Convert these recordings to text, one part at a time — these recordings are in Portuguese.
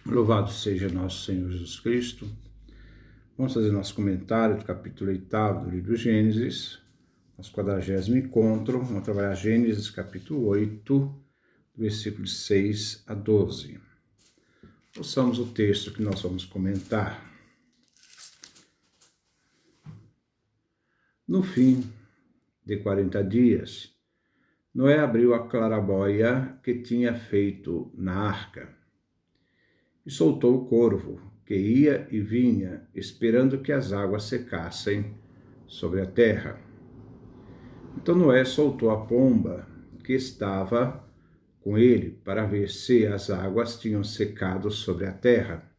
Louvado seja nosso Senhor Jesus Cristo. Vamos fazer nosso comentário do capítulo 8 do livro Gênesis, nosso 40º encontro. Vamos trabalhar Gênesis capítulo 8, versículos 6 a 12. Ouçamos o texto que nós vamos comentar. No fim de 40 dias, Noé abriu a claraboia que tinha feito na arca e soltou o corvo, que ia e vinha, esperando que as águas secassem sobre a terra. Então Noé soltou a pomba que estava com ele, para ver se as águas tinham secado sobre a terra.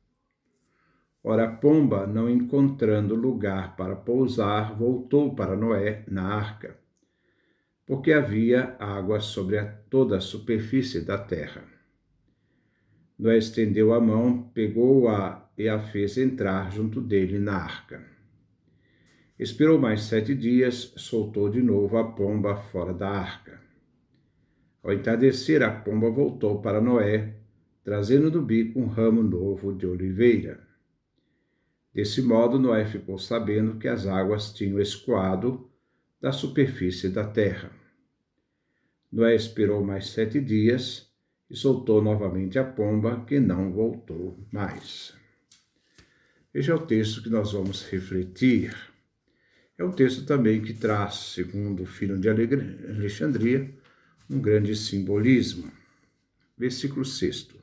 Ora, a pomba, não encontrando lugar para pousar, voltou para Noé na arca, porque havia água sobre toda a superfície da terra. Noé estendeu a mão, pegou-a e a fez entrar junto dele na arca. Esperou mais 7 dias, soltou de novo a pomba fora da arca. Ao entardecer, a pomba voltou para Noé, trazendo no bico um ramo novo de oliveira. Desse modo, Noé ficou sabendo que as águas tinham escoado da superfície da terra. Noé esperou mais 7 dias e soltou novamente a pomba, que não voltou mais. Este é o texto que nós vamos refletir. É um texto também que traz, segundo o Filho de Alexandria, um grande simbolismo. Versículo 6.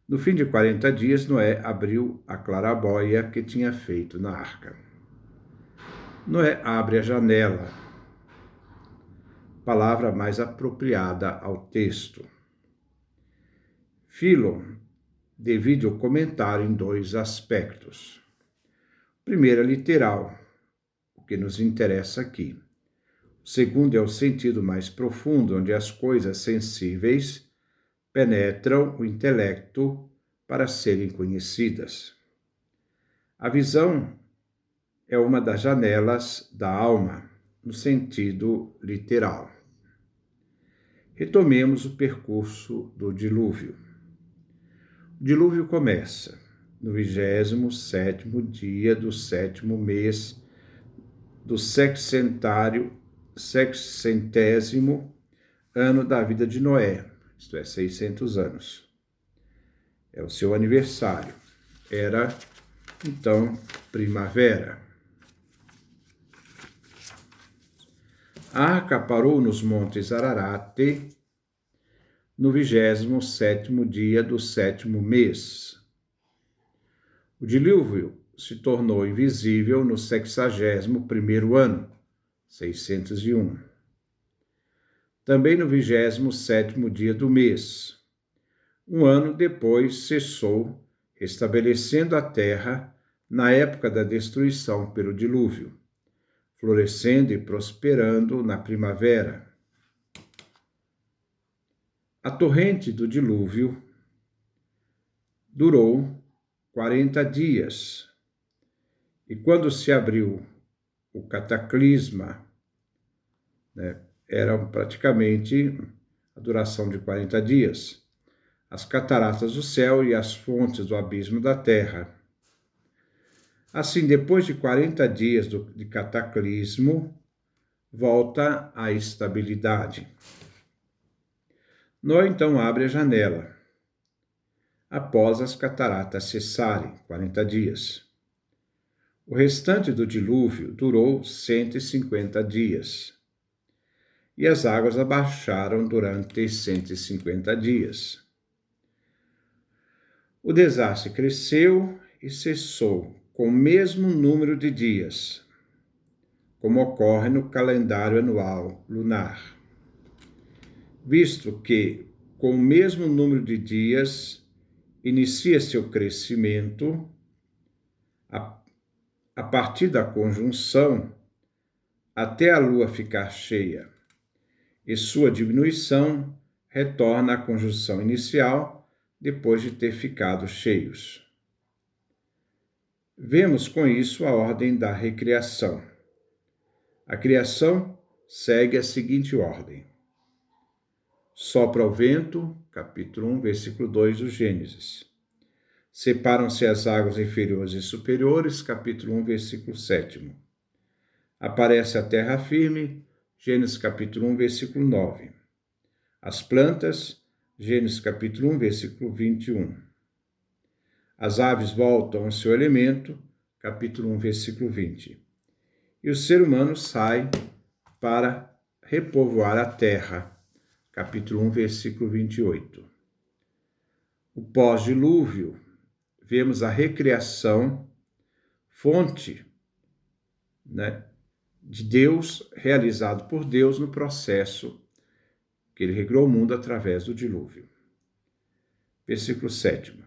No fim de 40 dias, Noé abriu a claraboia que tinha feito na arca. Noé abre a janela, palavra mais apropriada ao texto. Philon divide o comentário em 2 aspectos. O primeiro é literal, o que nos interessa aqui. O segundo é o sentido mais profundo, onde as coisas sensíveis penetram o intelecto para serem conhecidas. A visão é uma das janelas da alma, no sentido literal. Retomemos o percurso do dilúvio. O dilúvio começa no 27º dia do 7º mês do sexcentésimo ano da vida de Noé, isto é, 600 anos. É o seu aniversário. Era, então, primavera. A arca parou nos montes Ararate, no 27º dia do 7º mês. O dilúvio se tornou invisível no 61º ano, 601. Também no 27º dia do mês. Um ano depois cessou, estabelecendo a terra na época da destruição pelo dilúvio, florescendo e prosperando na primavera. A torrente do dilúvio durou 40 dias, e quando se abriu o cataclisma, era praticamente a duração de 40 dias, as cataratas do céu e as fontes do abismo da terra. Assim, depois de 40 dias de cataclismo, volta a estabilidade. Noé então abre a janela, após as cataratas cessarem, 40 dias. O restante do dilúvio durou 150 dias, e as águas abaixaram durante 150 dias. O desastre cresceu e cessou com o mesmo número de dias, como ocorre no calendário anual lunar, visto que, com o mesmo número de dias, inicia seu crescimento a partir da conjunção até a lua ficar cheia, e sua diminuição retorna à conjunção inicial depois de ter ficado cheios. Vemos com isso a ordem da recriação. A criação segue a seguinte ordem. Sopra o vento, capítulo 1, versículo 2 do Gênesis. Separam-se as águas inferiores e superiores, capítulo 1, versículo 7. Aparece a terra firme, Gênesis capítulo 1, versículo 9. As plantas, Gênesis capítulo 1, versículo 21. As aves voltam ao seu elemento, capítulo 1, versículo 20. E o ser humano sai para repovoar a terra, capítulo 1, versículo 28. O pós-dilúvio, vemos a recriação, fonte, de Deus, realizado por Deus no processo que ele recriou o mundo através do dilúvio. Versículo 7.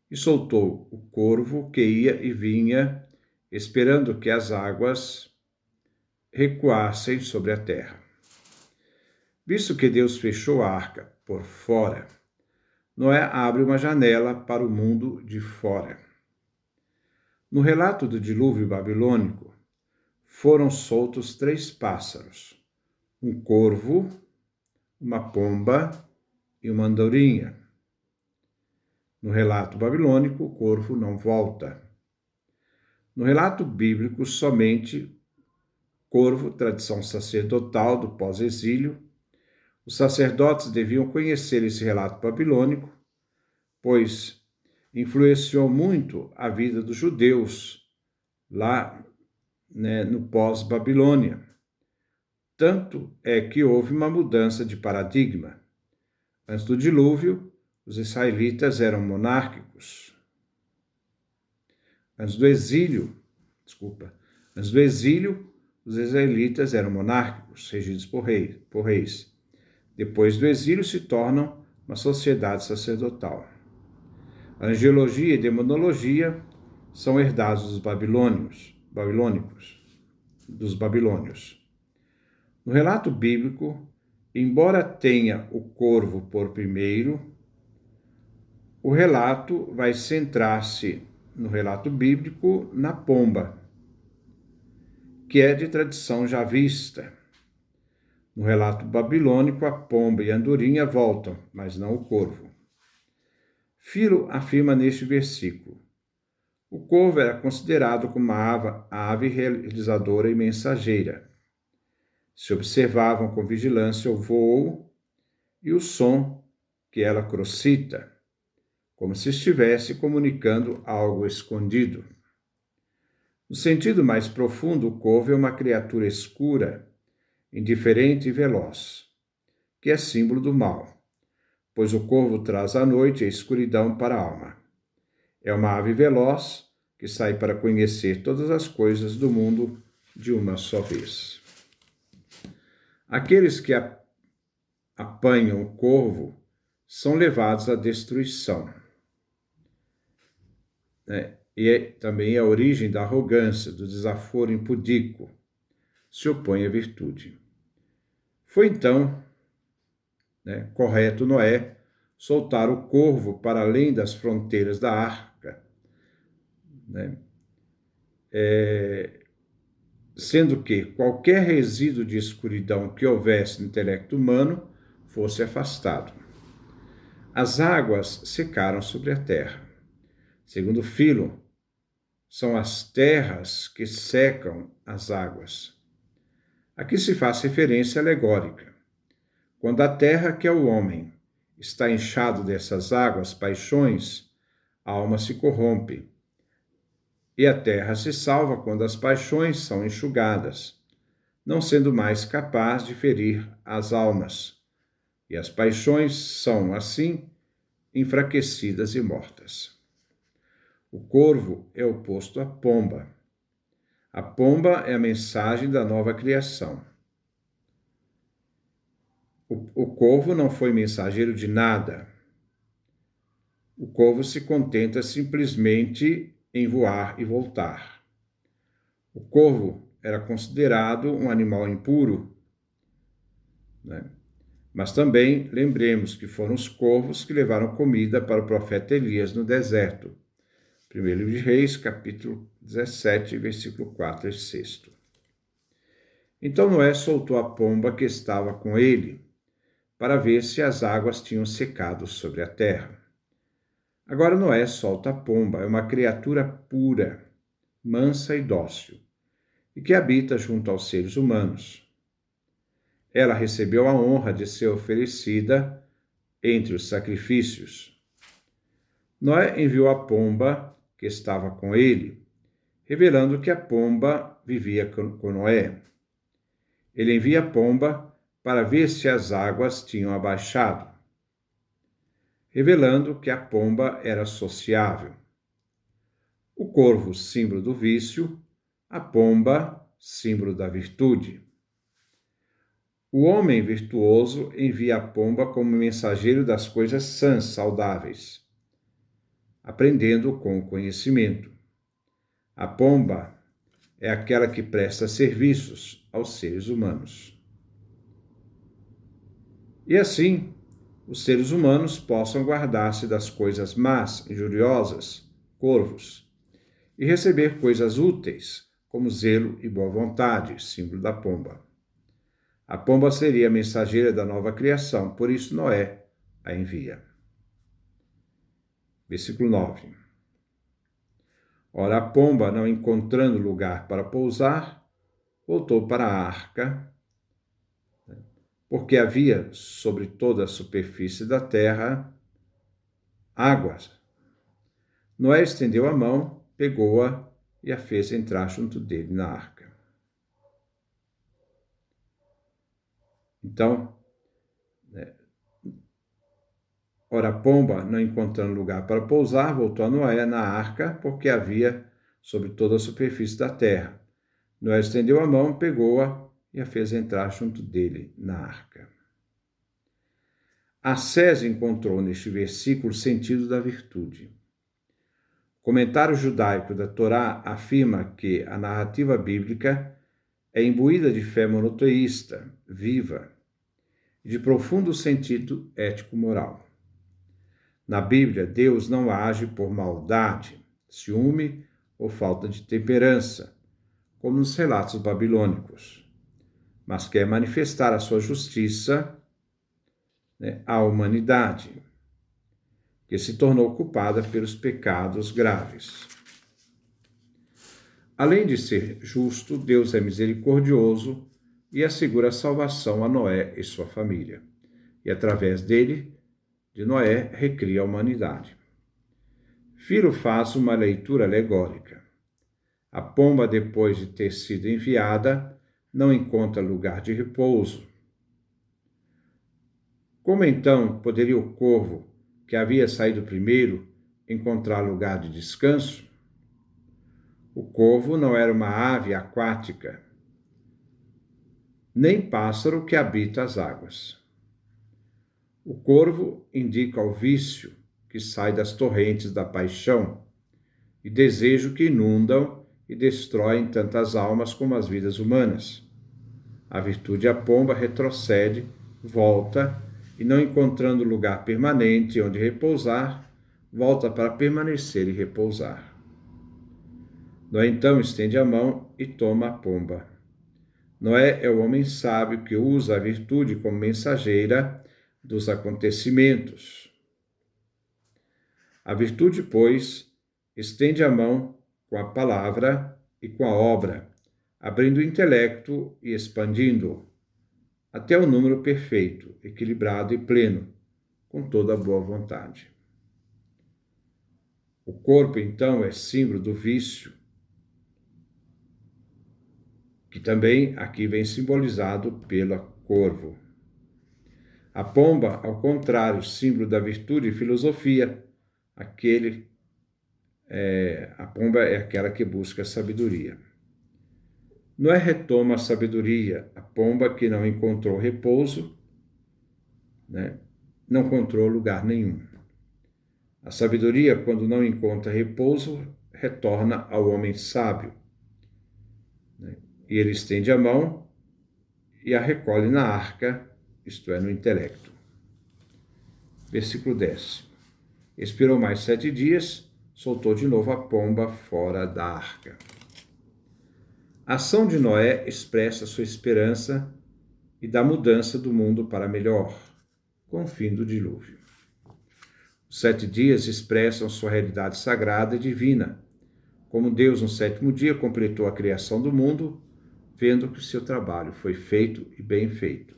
E soltou o corvo que ia e vinha, esperando que as águas recuassem sobre a terra. Visto que Deus fechou a arca por fora, Noé abre uma janela para o mundo de fora. No relato do dilúvio babilônico, foram soltos 3 pássaros, um corvo, uma pomba e uma andorinha. No relato babilônico, o corvo não volta. No relato bíblico, somente corvo, tradição sacerdotal do pós-exílio. Os sacerdotes deviam conhecer esse relato babilônico, pois influenciou muito a vida dos judeus lá, no pós-Babilônia. Tanto é que houve uma mudança de paradigma. Antes do dilúvio, os israelitas eram monárquicos. Antes do exílio, os israelitas eram monárquicos, regidos por reis. Depois do exílio, se tornam uma sociedade sacerdotal. A angelologia e demonologia são herdados dos babilônios. No relato bíblico, embora tenha o corvo por primeiro, o relato vai centrar-se, no relato bíblico, na pomba, que é de tradição javista. No relato babilônico, a pomba e a andorinha voltam, mas não o corvo. Filo afirma neste versículo: o corvo era considerado como uma ave realizadora e mensageira. Se observavam com vigilância o voo e o som que ela crocita, como se estivesse comunicando algo escondido. No sentido mais profundo, o corvo é uma criatura escura, indiferente e veloz, que é símbolo do mal, pois o corvo traz a noite e a escuridão para a alma. É uma ave veloz que sai para conhecer todas as coisas do mundo de uma só vez. Aqueles que apanham o corvo são levados à destruição. E também a origem da arrogância, do desaforo impudico, se opõe à virtude. Foi então correto Noé soltar o corvo para além das fronteiras da arca, sendo que qualquer resíduo de escuridão que houvesse no intelecto humano fosse afastado. As águas secaram sobre a terra. Segundo Filo, são as terras que secam as águas. Aqui se faz referência alegórica. Quando a terra, que é o homem, está inchado dessas águas, paixões, a alma se corrompe. E a terra se salva quando as paixões são enxugadas, não sendo mais capaz de ferir as almas. E as paixões são, assim, enfraquecidas e mortas. O corvo é oposto à pomba. A pomba é a mensagem da nova criação. O corvo não foi mensageiro de nada. O corvo se contenta simplesmente em voar e voltar. O corvo era considerado um animal impuro, Mas também lembremos que foram os corvos que levaram comida para o profeta Elias no deserto. 1 livro de Reis, capítulo 17, versículo 4 e 6. Então Noé soltou a pomba que estava com ele, para ver se as águas tinham secado sobre a terra. Agora Noé solta a pomba, é uma criatura pura, mansa e dócil, e que habita junto aos seres humanos. Ela recebeu a honra de ser oferecida entre os sacrifícios. Noé enviou a pomba que estava com ele, revelando que a pomba vivia com Noé. Ele envia a pomba para ver se as águas tinham abaixado, revelando que a pomba era sociável. O corvo, símbolo do vício, a pomba, símbolo da virtude. O homem virtuoso envia a pomba como mensageiro das coisas sãs, saudáveis, aprendendo com o conhecimento. A pomba é aquela que presta serviços aos seres humanos. E assim, os seres humanos possam guardar-se das coisas más, injuriosas, corvos, e receber coisas úteis, como zelo e boa vontade, símbolo da pomba. A pomba seria a mensageira da nova criação, por isso Noé a envia. Versículo 9. Ora, a pomba, não encontrando lugar para pousar, voltou para a arca, porque havia sobre toda a superfície da terra águas. Noé estendeu a mão, pegou-a e a fez entrar junto dele na arca. Então, ora, a pomba, não encontrando lugar para pousar, voltou a Noé na arca, porque havia sobre toda a superfície da terra. Noé estendeu a mão, pegou-a e a fez entrar junto dele na arca. Assés encontrou neste versículo o sentido da virtude. O comentário judaico da Torá afirma que a narrativa bíblica é imbuída de fé monoteísta, viva, e de profundo sentido ético-moral. Na Bíblia, Deus não age por maldade, ciúme ou falta de temperança, como nos relatos babilônicos, mas quer manifestar a sua justiça à humanidade, que se tornou culpada pelos pecados graves. Além de ser justo, Deus é misericordioso e assegura a salvação a Noé e sua família. E através dele, de Noé, recria a humanidade. Filo faz uma leitura alegórica. A pomba, depois de ter sido enviada, não encontra lugar de repouso. Como então poderia o corvo, que havia saído primeiro, encontrar lugar de descanso? O corvo não era uma ave aquática, nem pássaro que habita as águas. O corvo indica o vício que sai das torrentes da paixão e desejo que inundam e destroem tantas almas como as vidas humanas. A virtude, a pomba, retrocede, volta e, não encontrando lugar permanente onde repousar, volta para permanecer e repousar. Noé então estende a mão e toma a pomba. Noé é o homem sábio que usa a virtude como mensageira dos acontecimentos. A virtude, pois, estende a mão com a palavra e com a obra, abrindo o intelecto e expandindo-o, até o número perfeito, equilibrado e pleno, com toda a boa vontade. O corpo, então, é símbolo do vício, que também aqui vem simbolizado pelo corvo. A pomba, ao contrário, símbolo da virtude e filosofia, a pomba é aquela que busca a sabedoria. Noé retoma a sabedoria, a pomba que não encontrou repouso, não encontrou lugar nenhum. A sabedoria, quando não encontra repouso, retorna ao homem sábio. E ele estende a mão e a recolhe na arca, isto é, no intelecto. Versículo 10. Expirou mais 7 dias, soltou de novo a pomba fora da arca. A ação de Noé expressa sua esperança e da mudança do mundo para melhor, com o fim do dilúvio. Os 7 dias expressam sua realidade sagrada e divina, como Deus, no 7º dia, completou a criação do mundo, vendo que o seu trabalho foi feito e bem feito.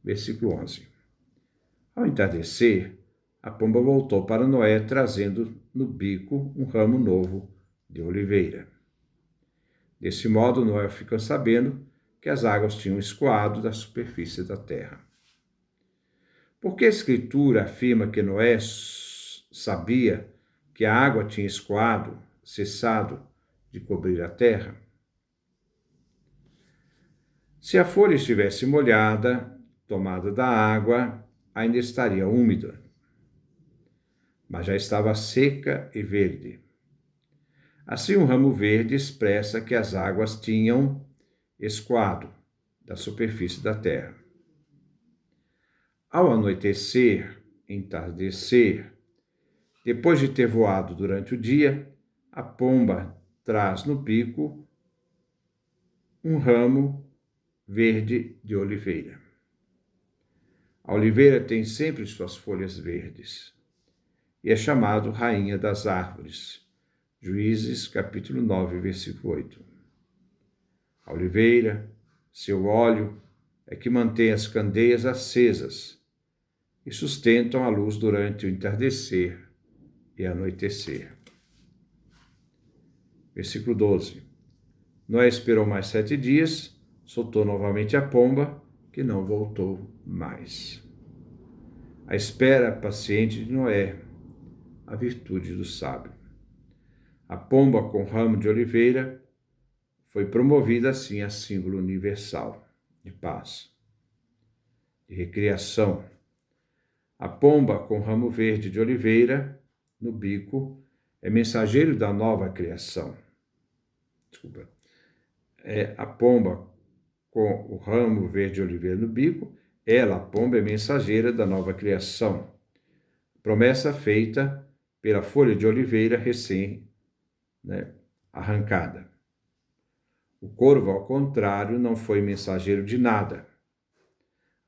Versículo 11. Ao entardecer, a pomba voltou para Noé, trazendo no bico um ramo novo de oliveira. Desse modo, Noé ficou sabendo que as águas tinham escoado da superfície da terra. Porque a Escritura afirma que Noé sabia que a água tinha escoado, cessado de cobrir a terra? Se a folha estivesse molhada, tomada da água, ainda estaria úmida, mas já estava seca e verde. Assim, um ramo verde expressa que as águas tinham escoado da superfície da terra. Ao anoitecer, entardecer, depois de ter voado durante o dia, a pomba traz no bico um ramo verde de oliveira. A oliveira tem sempre suas folhas verdes e é chamado rainha das árvores. Juízes, capítulo 9, versículo 8. A oliveira, seu óleo, é que mantém as candeias acesas e sustentam a luz durante o entardecer e anoitecer. Versículo 12. Noé esperou mais 7 dias, soltou novamente a pomba, que não voltou mais. A espera paciente de Noé, a virtude do sábio. A pomba com ramo de oliveira foi promovida assim a símbolo universal de paz, de recriação. A pomba com ramo verde de oliveira no bico é mensageiro da nova criação. A pomba com o ramo verde de oliveira no bico, ela, a pomba, é mensageira da nova criação. Promessa feita pela folha de oliveira arrancada. O corvo, ao contrário, não foi mensageiro de nada.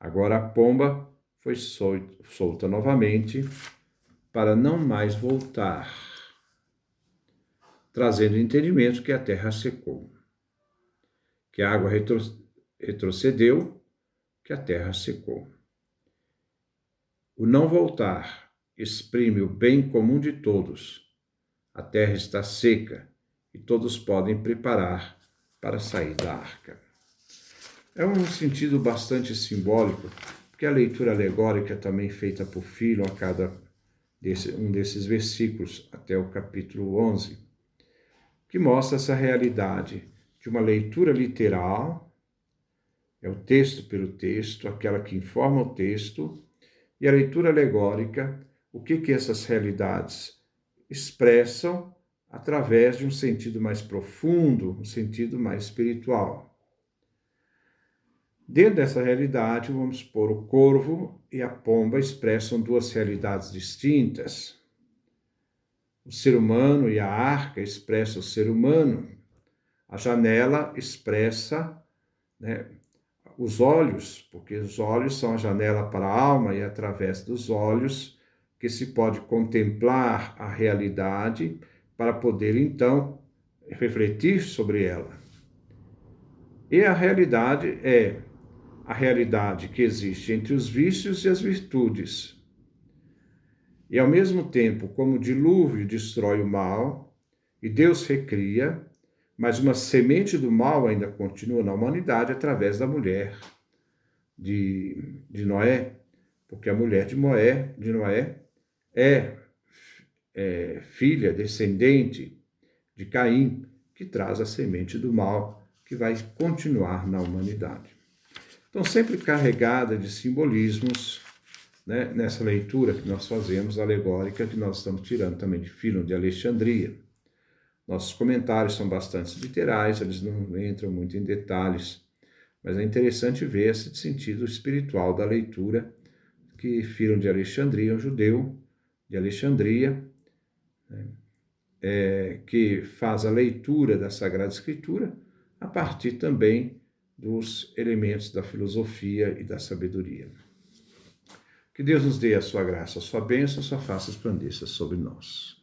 Agora a pomba foi solta novamente para não mais voltar, trazendo entendimento que a terra secou, que a água retrocedeu, que a terra secou. O não voltar exprime o bem comum de todos. A terra está seca e todos podem preparar para sair da arca. É um sentido bastante simbólico, porque a leitura alegórica também feita por Philo a cada um desses versículos, até o capítulo 11, que mostra essa realidade de uma leitura literal, é o texto pelo texto, aquela que informa o texto, e a leitura alegórica, o que essas realidades expressam através de um sentido mais profundo, um sentido mais espiritual. Dentro dessa realidade, vamos supor, o corvo e a pomba expressam duas realidades distintas. O ser humano e a arca expressam o ser humano. A janela expressa os olhos, porque os olhos são a janela para a alma e é através dos olhos que se pode contemplar a realidade para poder, então, refletir sobre ela. E a realidade é a realidade que existe entre os vícios e as virtudes. E, ao mesmo tempo, como o dilúvio destrói o mal e Deus recria, mas uma semente do mal ainda continua na humanidade através da mulher de Noé, porque a mulher de Noé é filha, descendente de Caim, que traz a semente do mal que vai continuar na humanidade. Então, sempre carregada de simbolismos, nessa leitura que nós fazemos, alegórica, que nós estamos tirando também de Fílon de Alexandria. Nossos comentários são bastante literais, eles não entram muito em detalhes, mas é interessante ver esse sentido espiritual da leitura que Fílon de Alexandria, um judeu de Alexandria, que faz a leitura da Sagrada Escritura a partir também dos elementos da filosofia e da sabedoria. Que Deus nos dê a sua graça, a sua bênção, a sua face expandir-se sobre nós.